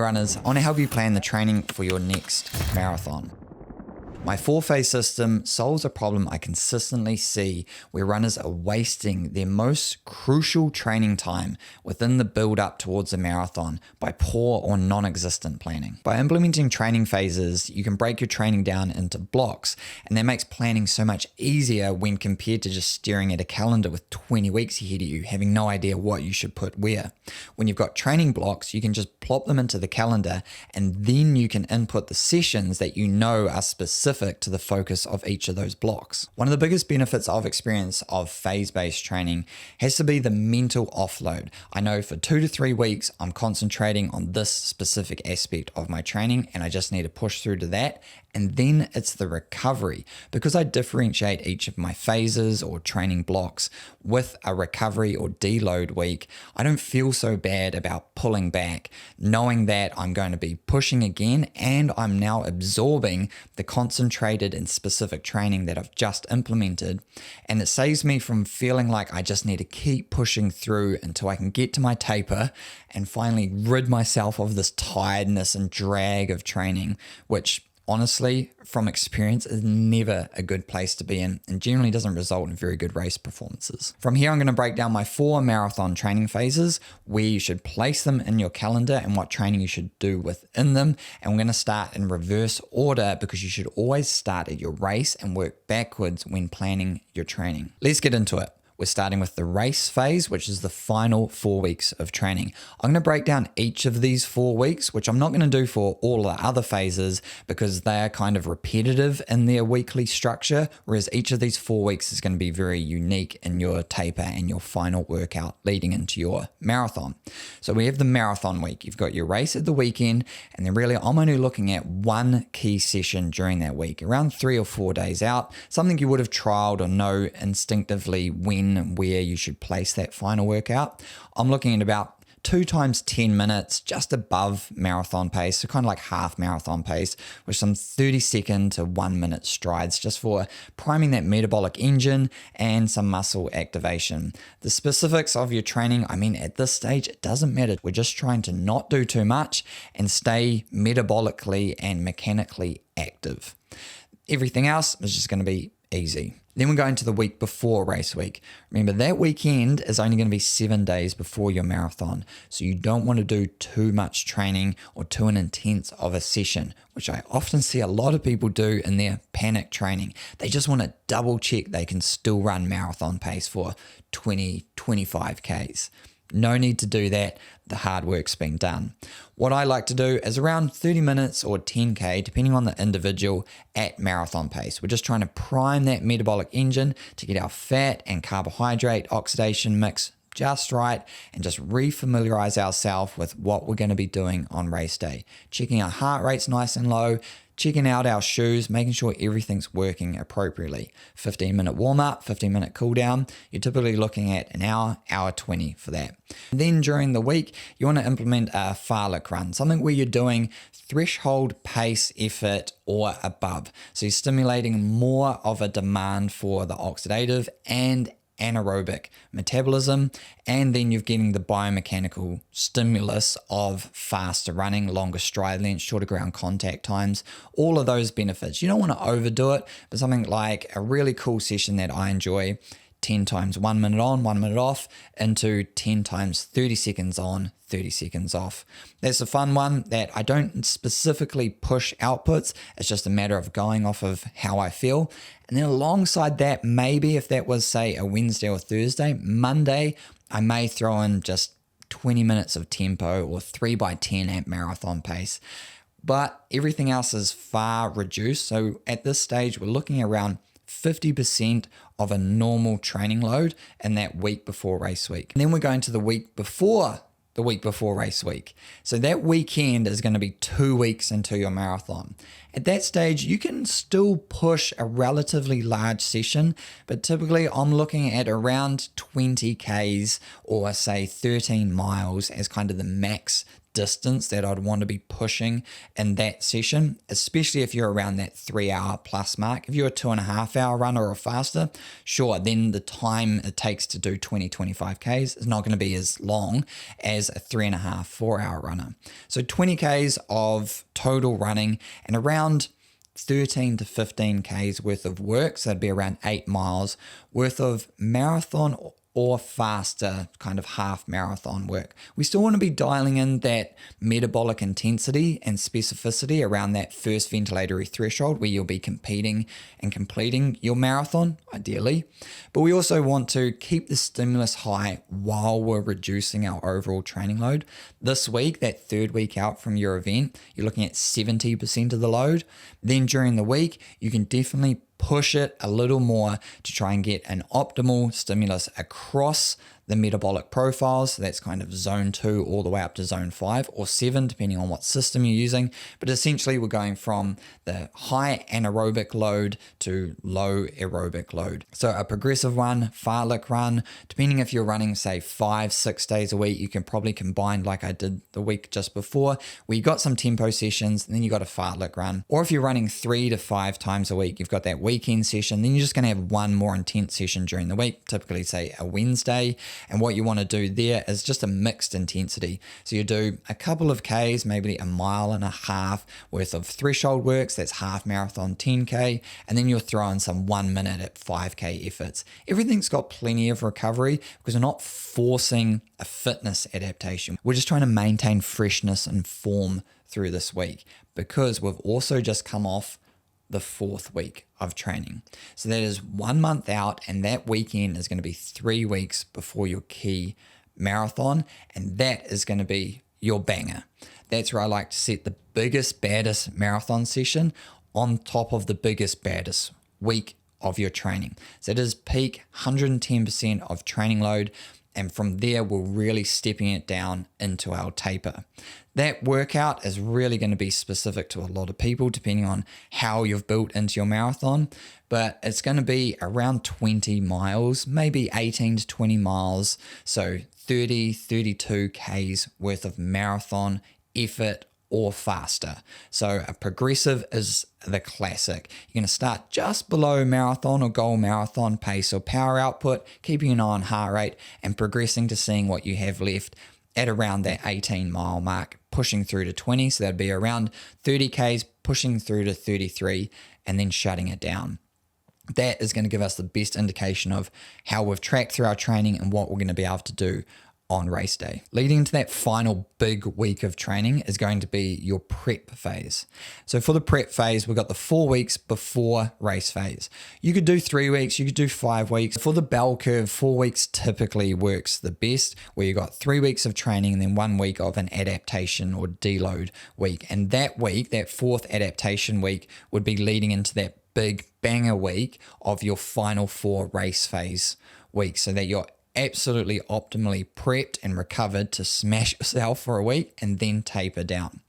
runners, I want to help you plan the training for your next marathon. My 4-phase system solves a problem I consistently see where runners are wasting their most crucial training time within the build up towards a marathon by poor or non-existent planning. By implementing training phases, you can break your training down into blocks, and that makes planning so much easier when compared to just staring at a calendar with 20 weeks ahead of you, having no idea what you should put where. When you've got training blocks, you can just plop them into the calendar, and then you can input the sessions that you know are specific to the focus of each of those blocks. One of the biggest benefits I've experienced of phase-based training has to be the mental offload. I know for 2 to 3 weeks, I'm concentrating on this specific aspect of my training, and I just need to push through to that. And then it's the recovery. Because I differentiate each of my phases or training blocks with a recovery or deload week, I don't feel so bad about pulling back, knowing that I'm going to be pushing again and I'm now absorbing the concentrated and specific training that I've just implemented. And it saves me from feeling like I just need to keep pushing through until I can get to my taper and finally rid myself of this tiredness and drag of training, which honestly, from experience, is never a good place to be in and generally doesn't result in very good race performances. From here, I'm going to break down my 4 marathon training phases, where you should place them in your calendar and what training you should do within them. And we're going to start in reverse order because you should always start at your race and work backwards when planning your training. Let's get into it. We're starting with the race phase, which is the final 4 weeks of training. I'm going to break down each of these 4 weeks, which I'm not going to do for all the other phases because they are kind of repetitive in their weekly structure, whereas each of these 4 weeks is going to be very unique in your taper and your final workout leading into your marathon. So we have the marathon week. You've got your race at the weekend, and then really I'm only looking at one key session during that week, around 3 or 4 days out, something you would have trialed or know instinctively when and where you should place that final workout. I'm looking at about 2 times 10 minutes, just above marathon pace, so kind of like half marathon pace, with some 30-second to 1-minute strides just for priming that metabolic engine and some muscle activation. The specifics of your training, I mean, at this stage, it doesn't matter. We're just trying to not do too much and stay metabolically and mechanically active. Everything else is just going to be easy. Then we're going to the week before race week. Remember, that weekend is only going to be 7 days before your marathon. So you don't want to do too much training or too intense of a session, which I often see a lot of people do in their panic training. They just want to double check they can still run marathon pace for 20, 25 Ks. No need to do that. The hard work's been done. What I like to do is around 30 minutes or 10K, depending on the individual, at marathon pace. We're just trying to prime that metabolic engine to get our fat and carbohydrate oxidation mix just right and just refamiliarize ourselves with what we're going to be doing on race day. Checking our heart rates nice and low, checking out our shoes, making sure everything's working appropriately. 15-minute warm-up, 15-minute cool-down. You're typically looking at an hour, hour 20 for that. And then during the week, you want to implement a Farlek run, something where you're doing threshold pace effort or above. So you're stimulating more of a demand for the oxidative and anaerobic metabolism, and then you're getting the biomechanical stimulus of faster running, longer stride lengths, shorter ground contact times, all of those benefits. You don't want to overdo it, but something like a really cool session that I enjoy, 10 times 1 minute on, 1 minute off, into 10 times 30 seconds on, 30 seconds off. That's a fun one that I don't specifically push outputs. It's just a matter of going off of how I feel. And then alongside that, maybe if that was, say, a Wednesday or Thursday, Monday, I may throw in just 20 minutes of tempo or 3x10 at marathon pace. But everything else is far reduced. So at this stage, we're looking around 50% of a normal training load in that week before race week. And then we're going to the week before race week. So that weekend is going to be 2 weeks into your marathon. At that stage, you can still push a relatively large session, but typically I'm looking at around 20 Ks or say 13 miles as kind of the max distance that I'd want to be pushing in that session, especially if you're around that 3 hour plus mark. If you're a 2.5 hour runner or faster, sure, then the time it takes to do 25 Ks is not going to be as long as a 3.5, 4 hour runner. So 20 Ks of total running and around 13 to 15 Ks worth of work. So that'd be around 8 miles worth of marathon or faster kind of half marathon work. We still want to be dialing in that metabolic intensity and specificity around that first ventilatory threshold where you'll be competing and completing your marathon, ideally. But we also want to keep the stimulus high while we're reducing our overall training load. This week, that third week out from your event, you're looking at 70% of the load. Then during the week, you can definitely push it a little more to try and get an optimal stimulus across the metabolic profiles. So that's kind of zone 2 all the way up to zone 5 or 7, depending on what system you're using. But essentially, we're going from the high anaerobic load to low aerobic load. So a progressive run, fartlek run, depending if you're running, say, 5-6 days a week, you can probably combine like I did the week just before, where you got some tempo sessions and then you got a fartlek run. Or if you're running 3 to 5 times a week, you've got that weekend session, then you're just going to have one more intense session during the week, typically say a Wednesday. And what you want to do there is just a mixed intensity. So you do a couple of Ks, maybe 1.5 miles worth of threshold works, that's half marathon 10K, and then you'll throw in some 1 minute at 5K efforts. Everything's got plenty of recovery because we're not forcing a fitness adaptation. We're just trying to maintain freshness and form through this week because we've also just come off the 4th week of training. So that is 1 month out, and that weekend is going to be 3 weeks before your key marathon, and that is going to be your banger. That's where I like to set the biggest, baddest marathon session on top of the biggest, baddest week of your training. So it is peak 110% of training load, and from there, we're really stepping it down into our taper. That workout is really going to be specific to a lot of people, depending on how you've built into your marathon, but it's going to be around 20 miles, maybe 18 to 20 miles. So 30, 32 Ks worth of marathon effort or faster. So a progressive is the classic. You're going to start just below marathon or goal marathon pace or power output, keeping an eye on heart rate and progressing to seeing what you have left at around that 18-mile mark, pushing through to 20. So that'd be around 30 Ks, pushing through to 33, and then shutting it down. That is going to give us the best indication of how we've tracked through our training and what we're going to be able to do on race day. Leading into that final big week of training is going to be your prep phase. So for the prep phase, we've got the 4 weeks before race phase. You could do 3 weeks, you could do 5 weeks. For the bell curve, 4 weeks typically works the best, where you got 3 weeks of training and then 1 week of an adaptation or deload week. And that week, that 4th adaptation week, would be leading into that big banger week of your final 4 race phase weeks, so that you're absolutely optimally prepped and recovered to smash yourself for a week and then taper down.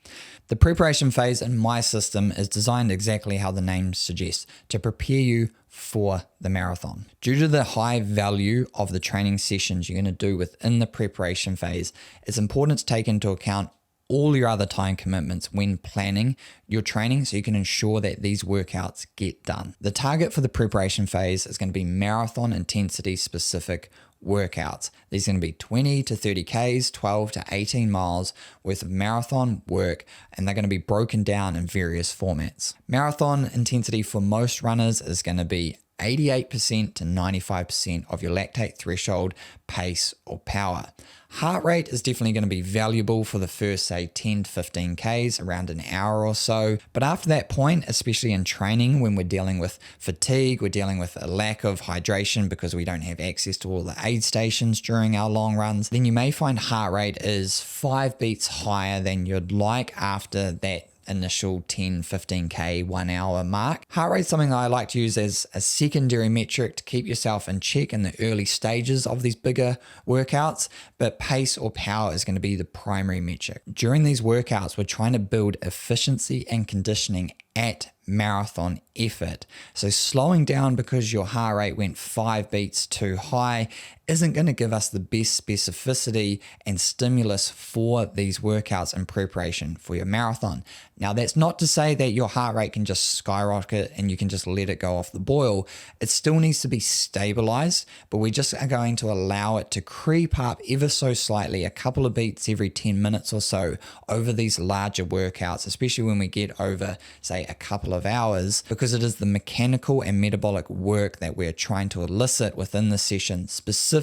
The preparation phase in my system is designed exactly how the name suggests, to prepare you for the marathon. Due to the high value of the training sessions you're going to do within the preparation phase, it's important to take into account all your other time commitments when planning your training so you can ensure that these workouts get done. The target for the preparation phase is going to be marathon intensity specific workouts. These are going to be 20 to 30 Ks, 12 to 18 miles worth of marathon work, and they're going to be broken down in various formats. Marathon intensity for most runners is going to be 88% to 95% of your lactate threshold, pace, or power. Heart rate is definitely going to be valuable for the first, say, 10 to 15 Ks, around an hour or so. But after that point, especially in training, when we're dealing with fatigue, we're dealing with a lack of hydration because we don't have access to all the aid stations during our long runs, then you may find heart rate is 5 beats higher than you'd like after that initial 10, 15K 1 hour mark. Heart rate is something I like to use as a secondary metric to keep yourself in check in the early stages of these bigger workouts, but pace or power is going to be the primary metric. During these workouts, we're trying to build efficiency and conditioning at marathon effort. So slowing down because your heart rate went 5 beats too high isn't going to give us the best specificity and stimulus for these workouts in preparation for your marathon. Now, that's not to say that your heart rate can just skyrocket and you can just let it go off the boil. It still needs to be stabilized, but we just are going to allow it to creep up ever so slightly, a couple of beats every 10 minutes or so over these larger workouts, especially when we get over, say, a couple of hours, because it is the mechanical and metabolic work that we're trying to elicit within the session specific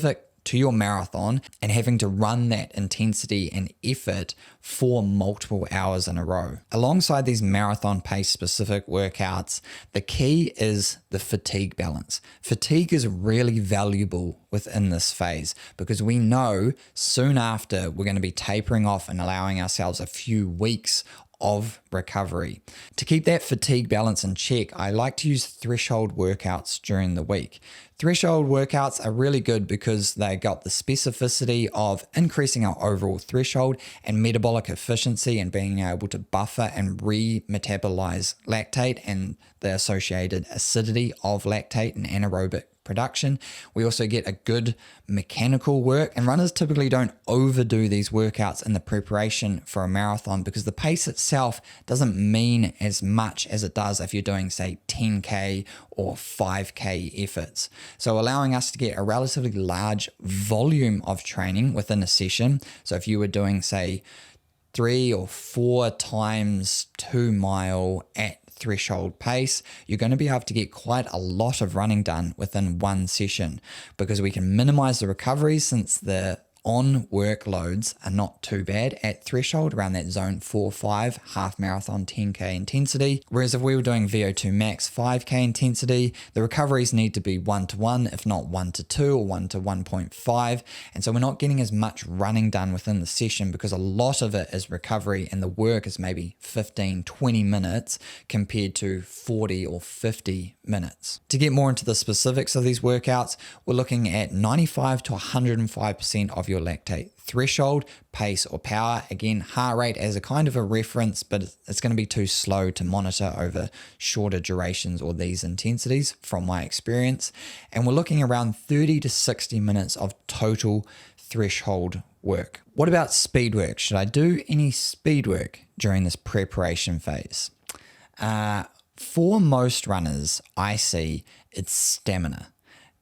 to your marathon, and having to run that intensity and effort for multiple hours in a row. Alongside these marathon pace specific workouts, the key is the fatigue balance. Fatigue is really valuable within this phase because we know soon after we're going to be tapering off and allowing ourselves a few weeks of recovery. To keep that fatigue balance in check, I like to use threshold workouts during the week. Threshold workouts are really good because they got the specificity of increasing our overall threshold and metabolic efficiency and being able to buffer and re-metabolize lactate and the associated acidity of lactate and anaerobic production. We also get a good mechanical work, and runners typically don't overdo these workouts in the preparation for a marathon because the pace itself doesn't mean as much as it does if you're doing, say, 10K or 5K efforts. So allowing us to get a relatively large volume of training within a session. So if you were doing, say, 3 or 4 times 2 mile at threshold pace, you're going to be able to get quite a lot of running done within one session because we can minimize the recovery since the on workloads are not too bad at threshold, around that zone 4-5 half marathon 10K intensity. Whereas if we were doing VO2 max 5K intensity, the recoveries need to be 1-to-1, if not 1-to-2 or 1-to-1.5. And so we're not getting as much running done within the session because a lot of it is recovery and the work is maybe 15-20 minutes compared to 40 or 50 minutes. To get more into the specifics of these workouts, we're looking at 95 to 105% of your lactate threshold, pace or power. Again, heart rate as a kind of a reference, but it's going to be too slow to monitor over shorter durations or these intensities from my experience. And we're looking around 30 to 60 minutes of total threshold work. What about speed work? Should I do any speed work during this preparation phase? For most runners, I see it's stamina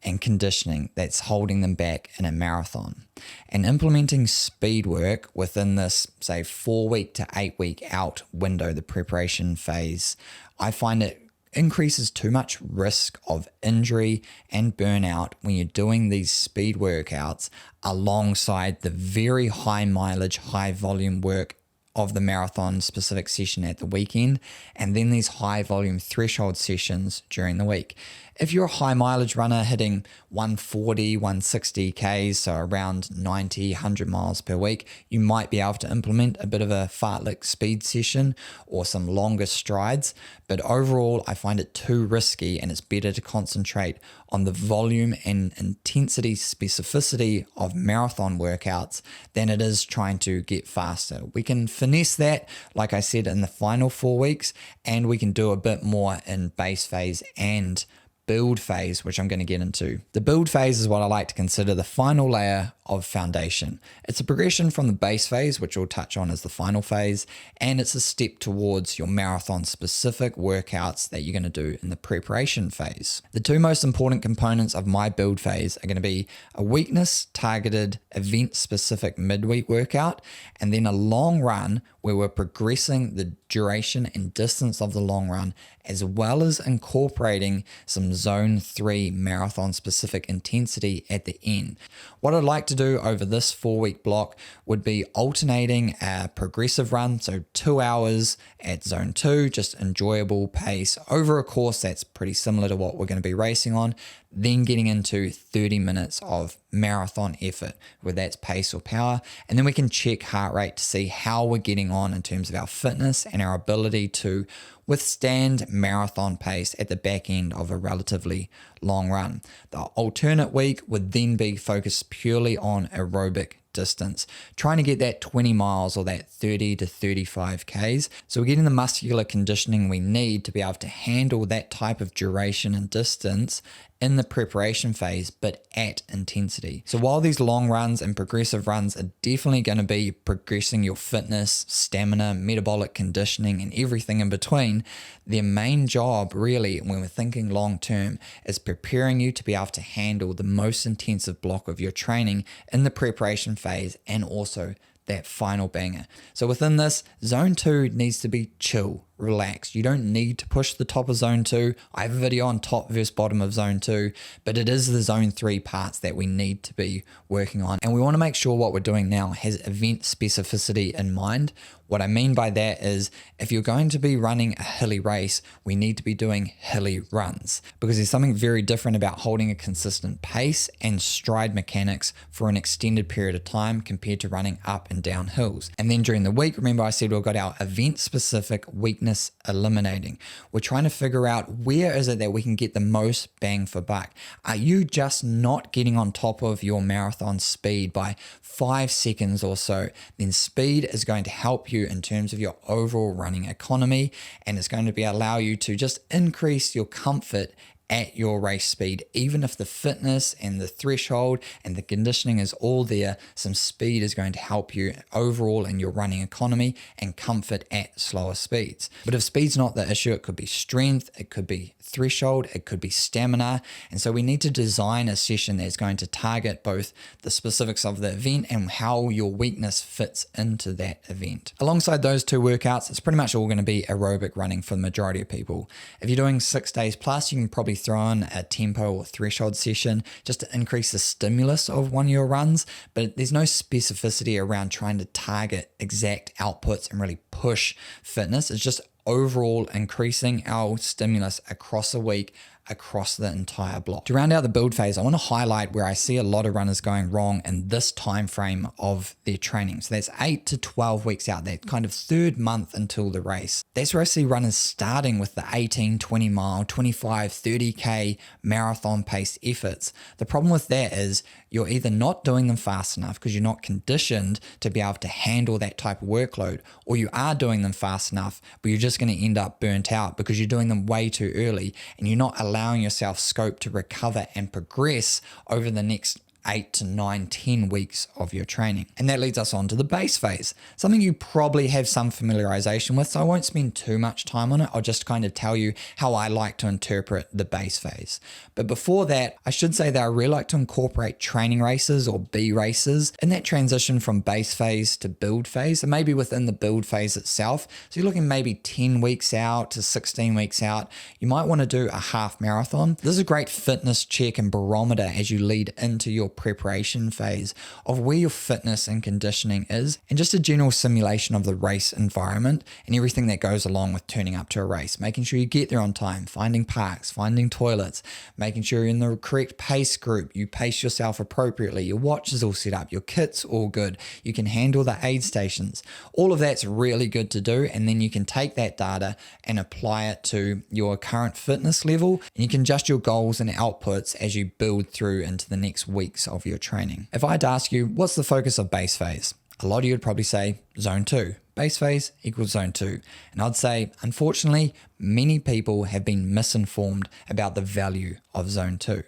and conditioning that's holding them back in a marathon. And implementing speed work within this, say, 4-week to 8-week out window, the preparation phase, I find it increases too much risk of injury and burnout when you're doing these speed workouts alongside the very high mileage, high volume work of the marathon specific session at the weekend, and then these high volume threshold sessions during the week. If you're a high mileage runner hitting 140, 160 Ks, so around 90, 100 miles per week, you might be able to implement a bit of a fartlek speed session or some longer strides. But overall, I find it too risky, and it's better to concentrate on the volume and intensity specificity of marathon workouts than it is trying to get faster. We can finesse that, like I said, in the final 4 weeks, and we can do a bit more in base phase and build phase, which I'm going to get into. The build phase is what I like to consider the final layer of foundation. It's a progression from the base phase, which we'll touch on as the final phase, and it's a step towards your marathon specific workouts that you're going to do in the preparation phase. The two most important components of my build phase are going to be a weakness targeted event specific midweek workout, and then a long run where we're progressing the duration and distance of the long run, as well as incorporating some zone 3 marathon specific intensity at the end. What I'd like to do over this 4-week block would be alternating a progressive run, so 2 hours at zone 2, just enjoyable pace over a course that's pretty similar to what we're going to be racing on, then getting into 30 minutes of marathon effort, whether that's pace or power, and then we can check heart rate to see how we're getting on in terms of our fitness and our ability to withstand marathon pace at the back end of a relatively long run. The alternate week would then be focused purely on aerobic distance, trying to get that 20 miles or that 30 to 35 Ks. So we're getting the muscular conditioning we need to be able to handle that type of duration and distance in the preparation phase, but at intensity. So while these long runs and progressive runs are definitely going to be progressing your fitness, stamina, metabolic conditioning, and everything in between, their main job really, when we're thinking long term, is preparing you to be able to handle the most intensive block of your training in the preparation phase and also that final banger. So within this, zone 2 needs to be chill, relax. You don't need to push the top of zone 2. I have a video on top versus bottom of zone 2, but it is the zone 3 parts that we need to be working on. And we want to make sure what we're doing now has event specificity in mind. What I mean by that is if you're going to be running a hilly race, we need to be doing hilly runs, because there's something very different about holding a consistent pace and stride mechanics for an extended period of time compared to running up and down hills. And then during the week, remember I said we've got our event specific weakness eliminating. We're trying to figure out where is it that we can get the most bang for buck. Are you just not getting on top of your marathon speed by 5 seconds or so? Then speed is going to help you in terms of your overall running economy, and it's going to be allow you to just increase your comfort at your race speed. Even if the fitness and the threshold and the conditioning is all there, some speed is going to help you overall in your running economy and comfort at slower speeds. But if speed's not the issue, it could be strength, it could be threshold, it could be stamina. And so we need to design a session that's going to target both the specifics of the event and how your weakness fits into that event. Alongside those two workouts, it's pretty much all going to be aerobic running for the majority of people. If you're doing 6 days plus, you can probably throw in a tempo or threshold session just to increase the stimulus of one of your runs, but there's no specificity around trying to target exact outputs and really push fitness. It's just overall increasing our stimulus across a week, across the entire block. To round out the build phase, I want to highlight where I see a lot of runners going wrong in this time frame of their training. So that's 8 to 12 weeks out, that kind of third month until the race. That's where I see runners starting with the 18, 20 mile, 25, 30K marathon pace efforts. The problem with that is you're either not doing them fast enough because you're not conditioned to be able to handle that type of workload, or you are doing them fast enough, but you're just going to end up burnt out because you're doing them way too early and you're not allowing yourself scope to recover and progress over the next 8 to 9, 10 weeks of your training. And that leads us on to the base phase, something you probably have some familiarization with, so I won't spend too much time on it. I'll just kind of tell you how I like to interpret the base phase. But before that, I should say that I really like to incorporate training races or B races in that transition from base phase to build phase, and maybe within the build phase itself. So you're looking maybe 10 weeks out to 16 weeks out. You might want to do a half marathon. This is a great fitness check and barometer as you lead into your preparation phase of where your fitness and conditioning is, and just a general simulation of the race environment and everything that goes along with turning up to a race, making sure you get there on time, finding parks, finding toilets, making sure you're in the correct pace group, you pace yourself appropriately, your watch is all set up, your kit's all good, you can handle the aid stations. All of that's really good to do, and then you can take that data and apply it to your current fitness level, and you can adjust your goals and outputs as you build through into the next weeks of your training. If I'd ask you, what's the focus of base phase? A lot of you would probably say zone 2. Base phase equals zone 2. And I'd say, unfortunately, many people have been misinformed about the value of zone 2.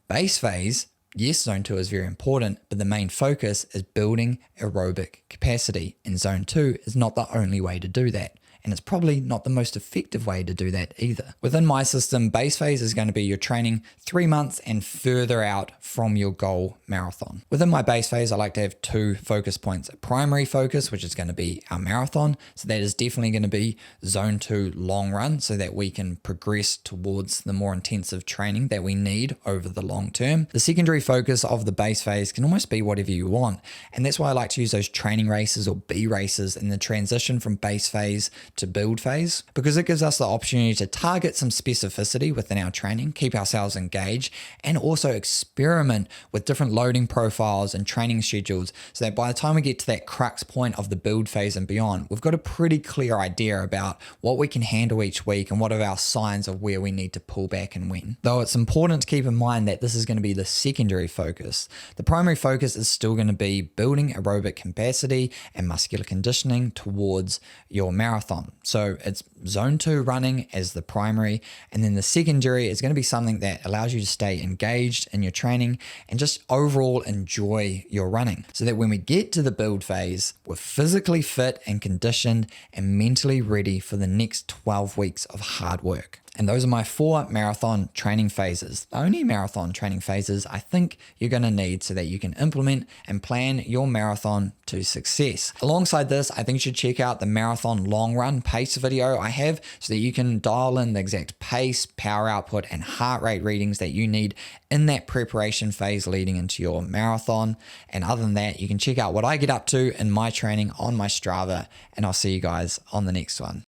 Base phase, yes, zone 2 is very important, but the main focus is building aerobic capacity. And zone 2 is not the only way to do that. And it's probably not the most effective way to do that either. Within my system, base phase is going to be your training 3 months and further out from your goal marathon. Within my base phase, I like to have 2 focus points. A primary focus, which is going to be our marathon. So that is definitely going to be zone 2 long run, so that we can progress towards the more intensive training that we need over the long term. The secondary focus of the base phase can almost be whatever you want. And that's why I like to use those training races or B races in the transition from base phase to build phase because it gives us the opportunity to target some specificity within our training, keep ourselves engaged, and also experiment with different loading profiles and training schedules so that by the time we get to that crux point of the build phase and beyond, we've got a pretty clear idea about what we can handle each week and what are our signs of where we need to pull back and when. Though it's important to keep in mind that this is going to be the secondary focus. The primary focus is still going to be building aerobic capacity and muscular conditioning towards your marathon. So it's zone 2 running as the primary, and then the secondary is going to be something that allows you to stay engaged in your training and just overall enjoy your running so that when we get to the build phase, we're physically fit and conditioned and mentally ready for the next 12 weeks of hard work. And those are my 4 marathon training phases. The only marathon training phases I think you're going to need so that you can implement and plan your marathon to success. Alongside this, I think you should check out the marathon long run pace video I have so that you can dial in the exact pace, power output, and heart rate readings that you need in that preparation phase leading into your marathon. And other than that, you can check out what I get up to in my training on my Strava, and I'll see you guys on the next one.